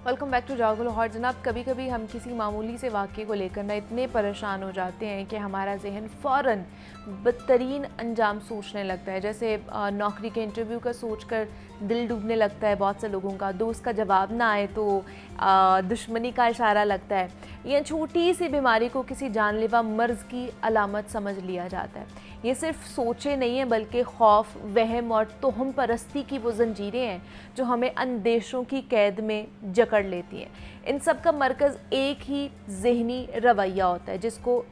Welcome back to जागो लाहौर। जनाब, कभी कभी हम किसी मामूली से वाक़े को लेकर ना इतने परेशान हो जाते हैं कि हमारा जहन फ़ौरन बदतरीन अंजाम सोचने लगता है। जैसे नौकरी के इंटरव्यू का सोचकर दिल डूबने लगता है बहुत से लोगों का, दोस्त का जवाब ना आए तो दुश्मनी का इशारा लगता है, या छोटी सी बीमारी को किसी जानलेवा मर्ज़ की अलामत समझ लिया जाता है। ये सिर्फ सोचे नहीं है बल्कि खौफ, वहम और तोहम परस्ती की वो जंजीरें हैं जो हमें अंदेशों की कैद में जकड़ लेती हैं। इन सब का मरकज़ एक ही ज़हनी रवैया होता है जिसको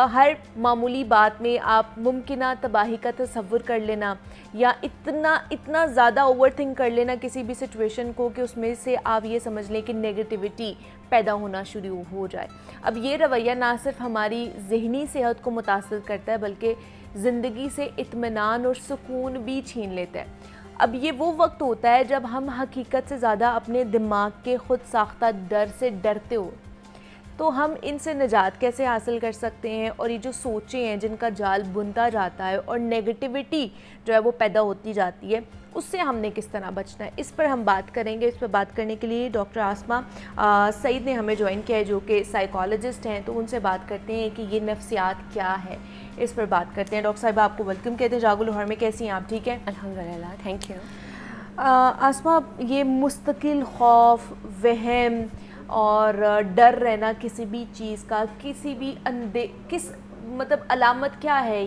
हर मामूली बात में आप मुमकिना तबाही का तसव्वुर कर लेना, या इतना ज़्यादा ओवर थिंक कर लेना किसी भी सिचुएशन को कि उसमें से आप ये समझ लें कि नेगेटिविटी पैदा होना शुरू हो जाए। अब ये रवैया ना सिर्फ हमारी ज़हनी सेहत को मुतासिर करता है बल्कि ज़िंदगी से इत्मीनान और सुकून भी छीन लेता है। अब ये वो वक्त होता है जब हम हकीकत से ज़्यादा अपने दिमाग के ख़ुद साख्ता डर से डरते हो। तो हम इनसे निजात कैसे हासिल कर सकते हैं, और ये जो सोचें हैं जिनका जाल बुनता जाता है और नेगेटिविटी जो है वो पैदा होती जाती है, उससे हमने किस तरह बचना है, इस पर हम बात करेंगे। इस पर बात करने के लिए डॉक्टर आसमा सईद ने हमें ज्वाइन किया है जो कि साइकोलॉजिस्ट हैं। तो उनसे बात करते हैं कि ये नफ्सियात क्या है, इस पर बात करते हैं। डॉक्टर साहिबा, आपको वेलकम कहते हैं जागो लाहौर में। कैसी हैं आप? ठीक है, अल्हम्दुलिल्लाह, थैंक यू। आसमा, ये मुस्तकिल खौफ, वहम और डर रहना किसी भी चीज़ का, किसी भी अलामत क्या है?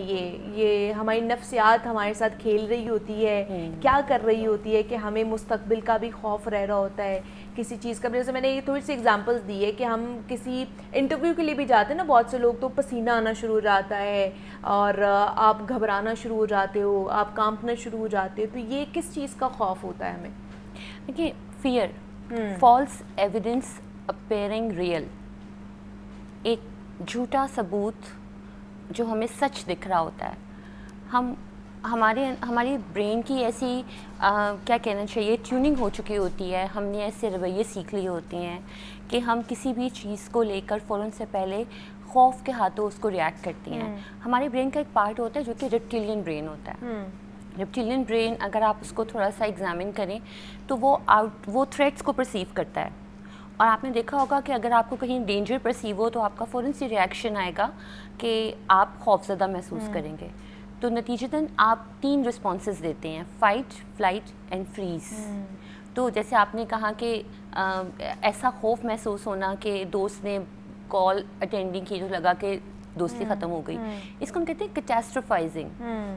ये हमारी नफ्सियात हमारे साथ खेल रही होती है, क्या कर रही होती है कि हमें मुस्तकबिल का भी खौफ रह रहा होता है किसी चीज़ का। जैसे मैंने ये थोड़ी सी एग्जांपल्स दी है कि हम किसी इंटरव्यू के लिए भी जाते हैं ना, बहुत से लोग तो पसीना आना शुरू हो जाता है और आप घबराना शुरू हो जाते हो, आप कांपना शुरू हो जाते हो। तो ये किस चीज़ का खौफ होता है हमें? देखिए, fear, false evidence appearing real, एक झूठा सबूत जो हमें सच दिख रहा होता है। हमारी ब्रेन की ऐसी क्या कहना चाहिए, ट्यूनिंग हो चुकी होती है, हमने ऐसे रवैये सीख लिए होते हैं कि हम किसी भी चीज़ को लेकर फ़ौरन से पहले खौफ के हाथों उसको रिएक्ट करती हैं। हमारे ब्रेन का एक पार्ट होता है जो कि रेप्टिलियन ब्रेन होता है। रेप्टिलियन ब्रेन, अगर आप उसको थोड़ा सा एग्जामिन करें तो वो थ्रेट्स को परसीव करता है। और आपने देखा होगा कि अगर आपको कहीं डेंजर परसीव हो तो आपका फ़ौरन से रिएक्शन आएगा कि आप खौफज़दा महसूस करेंगे। तो नतीजतन आप 3 रिस्पॉन्सेस देते हैं, फ़ाइट, फ्लाइट एंड फ्रीज़। तो जैसे आपने कहा कि ऐसा खौफ महसूस होना कि दोस्त ने कॉल अटेंडिंग की, जो लगा कि दोस्ती ख़त्म हो गई, इसको हम कहते हैं कैटास्ट्रोफाइजिंग,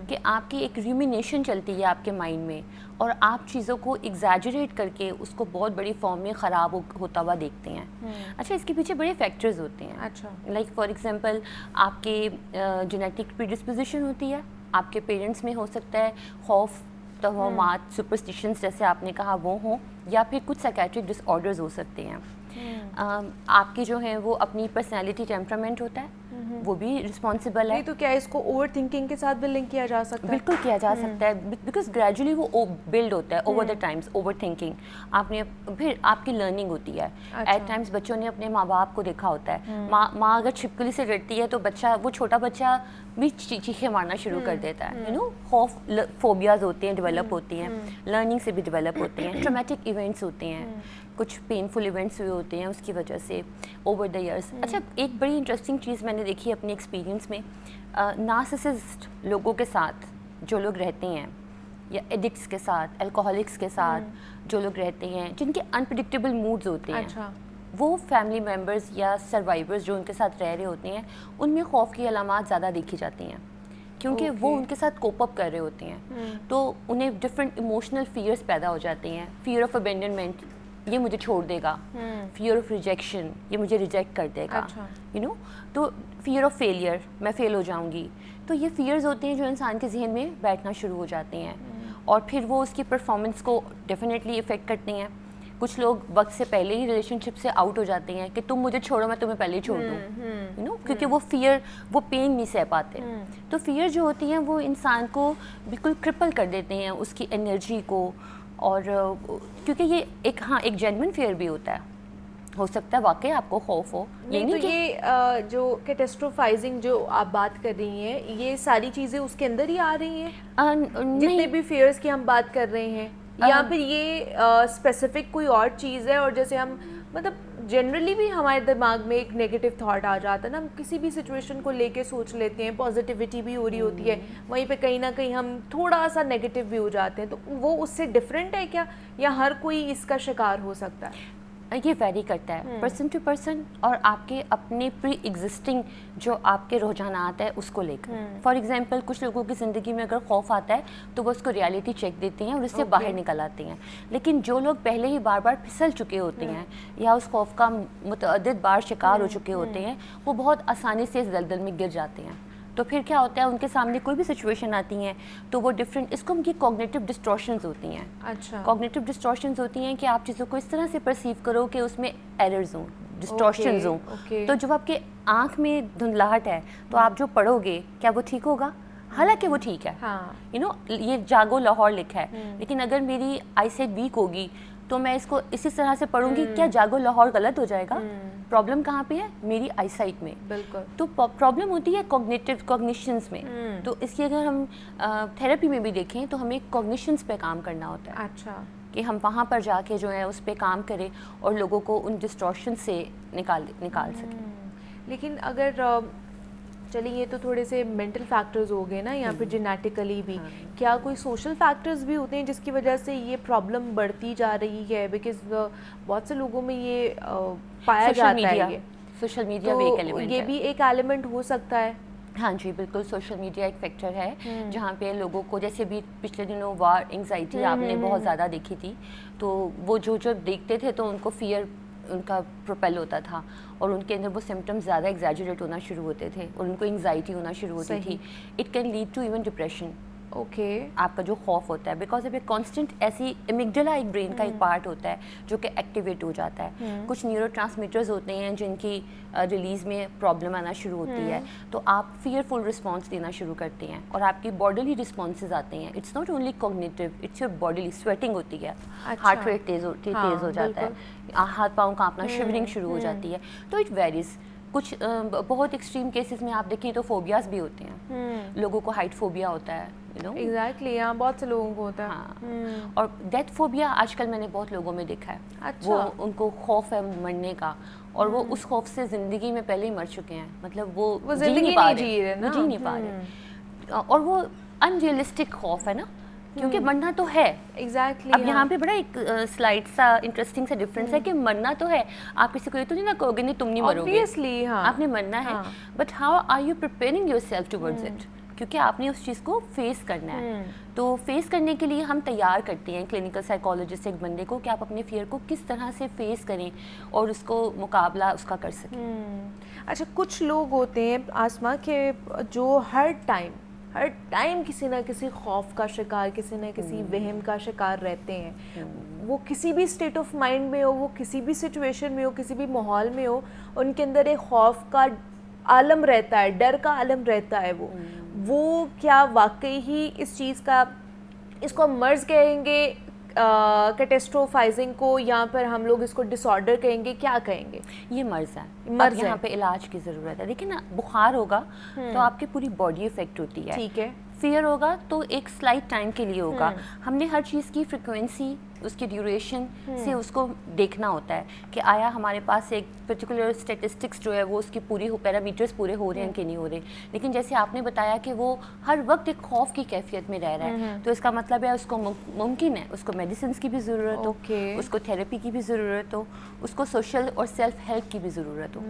कि आपकी एक रूमिनेशन चलती है आपके माइंड में और आप चीज़ों को एग्जैजरेट करके उसको बहुत बड़ी फॉर्म में ख़राब होता हुआ देखते हैं। अच्छा, इसके पीछे बड़े फैक्टर्स होते हैं। अच्छा, लाइक फॉर एग्जांपल आपके जेनेटिक प्रीडिस्पोजिशन होती है, आपके पेरेंट्स में हो सकता है खौफ, तवहमात, सुपरस्टिशंस जैसे आपने कहा वो हों, या फिर कुछ साइकेट्रिक डिसऑर्डर्स हो सकते हैं। आपकी जो है वो अपनी पर्सनैलिटी, टेम्परामेंट होता है, वो भी रिस्पॉन्सिबल है। नहीं तो क्या इसको ओवर थिंकिंग के साथ भी लिंक किया जा सकता है? बिल्कुल किया जा सकता है, बिकॉज ग्रेजुअली वो बिल्ड होता है over the times. Over thinking आपने, फिर आपकी लर्निंग होती है। एट टाइम्स बच्चों ने अपने माँ बाप को देखा होता है, माँ अगर छिपकली से डरती है तो वो छोटा बच्चा भी चीखें मारना शुरू कर देता है। यू नो, खौफ, फोबियाज होते हैं, डेवलप होती हैं, लर्निंग से भी डेवलप होते हैं, ट्रॉमेटिक इवेंट्स होते हैं, कुछ पेनफुल इवेंट्स हुए होते हैं उसकी वजह से ओवर द ईयर्स। अच्छा, एक बड़ी इंटरेस्टिंग चीज़ मैंने देखी अपने एक्सपीरियंस में, नार्सिसिस्ट लोगों के साथ जो लोग रहते हैं, या एडिक्ट्स के साथ, अल्कोहलिक्स के साथ जो लोग रहते हैं, जिनके अनप्रेडिक्टेबल मूड्स होते हैं, अच्छा, वो फैमिली मेम्बर्स या सर्वाइवर्स जो उनके साथ रह रहे होते हैं, उनमें खौफ की अलामात ज़्यादा देखी जाती हैं, क्योंकि वो उनके साथ कोप अप कर रहे होते हैं। तो उन्हें डिफरेंट इमोशनल फियर्स पैदा हो जाते हैं। फियर ऑफ अबेंडनमेंट, ये मुझे छोड़ देगा। फियर ऑफ रिजेक्शन, ये मुझे रिजेक्ट कर देगा। यू नो, तो फियर ऑफ फेलियर, मैं फेल हो जाऊंगी। तो ये फियर्स होते हैं जो इंसान के जहन में बैठना शुरू हो जाते हैं, और फिर वो उसकी परफॉर्मेंस को डेफिनेटली इफ़ेक्ट करते हैं। कुछ लोग वक्त से पहले ही रिलेशनशिप से आउट हो जाते हैं कि तुम मुझे छोड़ो, मैं तुम्हें पहले ही छोड़ दूँ, यू नो, क्योंकि वो फियर, वो पेन नहीं सह पाते। तो फियर जो होती हैं वो इंसान को बिल्कुल क्रिपल कर देते हैं, उसकी एनर्जी को। और क्योंकि ये एक जेन्युइन फियर भी होता है, हो सकता है वाकई आपको खौफ हो। नहीं तो ये जो कैटास्ट्रोफाइजिंग जो आप बात कर रही हैं, ये सारी चीज़ें उसके अंदर ही आ रही हैं, जितने भी फियर्स की हम बात कर रहे हैं? یا پھر یہ اسپیسیفک کوئی اور چیز ہے؟ اور جیسے ہم مطلب جنرلی بھی ہمارے دماغ میں ایک نیگیٹو تھاٹ آ جاتا ہے نا, ہم کسی بھی سچویشن کو لے کے سوچ لیتے ہیں, پازیٹیوٹی بھی ہو رہی ہوتی ہے, وہیں پہ کہیں نہ کہیں ہم تھوڑا سا نیگیٹو بھی ہو جاتے ہیں, تو وہ اس سے ڈفرینٹ ہے کیا, یا ہر کوئی اس کا شکار ہو سکتا ہے؟ یہ ویری کرتا ہے پرسن ٹو پرسن, اور آپ کے اپنے پری ایگزسٹنگ جو آپ کے رجحانات ہے اس کو لے کر. فار ایگزامپل کچھ لوگوں کی زندگی میں اگر خوف آتا ہے تو وہ اس کو ریالٹی چیک دیتے ہیں اور اس سے باہر نکل آتے ہیں, لیکن جو لوگ پہلے ہی بار بار پھسل چکے ہوتے ہیں یا اس خوف کا متعدد بار شکار ہو چکے ہوتے ہیں, وہ بہت آسانی سے اس دلدل میں گر جاتے ہیں. تو پھر کیا ہوتا ہے, ان کے سامنے کوئی بھی سچویشن آتی ہیں تو وہ ڈفرینٹ, اس کو ان کی کوگنیٹو ڈسٹورشنز ہوتی ہیں. اچھا, کوگنیٹو ڈسٹورشنز ہوتی ہیں کہ آپ چیزوں کو اس طرح سے پرسیو کرو کہ اس میں ایررز ہوں, ڈسٹورشنز ہوں. تو جب آپ کے آنکھ میں دھندلاہٹ ہے تو آپ جو پڑھو گے کیا وہ ٹھیک ہوگا؟ حالانکہ وہ ٹھیک ہے, یہ جاگو لاہور لکھا ہے, لیکن اگر میری آئی سائٹ ویک ہوگی تو میں اس کو اسی طرح سے پڑھوں گی, کیا جاگو لاہور غلط ہو جائے گا؟ پرابلم کہاں پہ ہے؟ میری آئی سائٹ میں. بالکل. تو پرابلم ہوتی ہے کوگنیشنز میں. تو اس کی اگر ہم تھیراپی میں بھی دیکھیں تو ہمیں کوگنیشنز پہ کام کرنا ہوتا ہے. اچھا, کہ ہم وہاں پر جا کے جو ہے اس پہ کام کریں اور لوگوں کو ان ڈسٹورشن سے نکال سکیں. لیکن اگر چلیے یہ تو تھوڑے سے مینٹل فیکٹرز ہو گئے نا, یا پھر جینیٹیکلی بھی, کیا کوئی سوشل فیکٹرز بھی ہوتے ہیں جس کی وجہ سے یہ پرابلم بڑھتی جا رہی ہے؟ بیکاز بہت سے لوگوں میں یہ پایا جاتا ہے. یہ سوشل میڈیا بھی ایک ایلیمنٹ ہے, یہ بھی ایک ایلیمنٹ ہو سکتا ہے. ہاں جی بالکل, سوشل میڈیا ایک فیکٹر ہے جہاں پہ لوگوں کو, جیسے بھی پچھلے دنوں وار انگزائٹی آپ نے بہت زیادہ دیکھی تھی, تو وہ جو دیکھتے تھے تو ان کو فیئر ان کا پروپیل ہوتا تھا اور ان کے اندر وہ سمٹمز زیادہ ایگزیجریٹ ہونا شروع ہوتے تھے اور ان کو انگزائٹی ہونا شروع ہوتی تھی. It can lead to even depression. Okay, آپ کا جو خوف ہوتا ہے بیکاز اب کانسٹنٹ ایسی امیگڈلا ایک برین کا ایک پارٹ ہوتا ہے جو کہ ایکٹیویٹ ہو جاتا ہے. کچھ نیورو ٹرانسمیٹرز ہوتے ہیں جن کی ریلیز میں پرابلم آنا شروع ہوتی ہے, تو آپ فیئرفل رسپانس دینا شروع کرتے ہیں اور آپ کی باڈیلی رسپانسز آتے ہیں. It's not only cognitive, it's your bodily. Sweating ہوتی ہے, ہارٹ ریٹ تیز ہو جاتا ہے, ہاتھ پاؤں کانپنا, شیورنگ شروع ہو جاتی ہے. تو اٹ ویریز. کچھ بہت ایکسٹریم کیسز میں آپ دیکھیں تو فوبیاز بھی ہوتے ہیں. لوگوں کو ہائٹ فوبیا ہوتا ہے, ایگزیکٹلی, ہاں بہت سے لوگوں کو ہوتا ہے. ہاں, اور ڈیتھ فوبیا آج کل میں نے بہت لوگوں میں دیکھا ہے. وہ ان کو خوف ہے مرنے کا, اور وہ اس خوف سے زندگی میں پہلے ہی مر چکے ہیں, مطلب وہ زندگی نہیں جی رہے, اور وہ ان ریئلسٹک خوف ہے نا, کیونکہ مرنا تو ہے. ایگزیکٹلی. اب یہاں پہ بڑا ایک سلائٹ سا انٹرسٹنگ سا ڈفرینس ہے کہ مرنا تو ہے, آپ کسی کو یہ تو نہیں نہ کہو گے نہیں تم نہیں مرو گے, آپ نے مرنا ہے, but how are you preparing yourself towards it, کیونکہ آپ نے اس چیز کو فیس کرنا ہے. تو فیس کرنے کے لیے ہم تیار کرتے ہیں کلینکل سائیکالوجسٹ ایک بندے کو کہ آپ اپنے فیئر کو کس طرح سے فیس کریں اور اس کو مقابلہ اس کا کر سکیں. اچھا, کچھ لوگ ہوتے ہیں آسما کہ جو ہر ٹائم کسی نہ کسی خوف کا شکار, کسی نہ کسی وہم کا شکار رہتے ہیں. وہ کسی بھی اسٹیٹ آف مائنڈ میں ہو, وہ کسی بھی سچویشن میں ہو, کسی بھی ماحول میں ہو, ان کے اندر ایک خوف کا عالم رہتا ہے, ڈر کا عالم رہتا ہے. وہ کیا واقعی ہی اس چیز کا, اس کو مرض کہیں گے کیٹسٹروفائزنگ کو, یا پھر ہم لوگ اس کو ڈس آرڈر کہیں گے, کیا کہیں گے؟ یہ مرض ہے, مرض یہاں پہ علاج کی ضرورت ہے. دیکھیں نا, بخار ہوگا تو آپ کی پوری باڈی افیکٹ ہوتی ہے. ٹھیک ہے. فیئر ہوگا تو ایک سلائٹ ٹائم کے لیے ہوگا. ہم نے ہر چیز کی فریکوینسی, اس کی ڈیوریشن سے اس کو دیکھنا ہوتا ہے کہ آیا ہمارے پاس ایک پرٹیکولر اسٹیٹسٹکس جو ہے وہ اس کی پوری پیرامیٹرز پورے ہو رہے ہیں کہ نہیں ہو رہے. لیکن جیسے آپ نے بتایا کہ وہ ہر وقت ایک خوف کی کیفیت میں رہ رہا ہے, تو اس کا مطلب ہے اس کو ممکن ہے اس کو میڈیسنس کی بھی ضرورت ہو, اس کو تھیراپی کی بھی ضرورت ہو, اس کو سوشل اور سیلف ہیلپ کی بھی ضرورت ہو.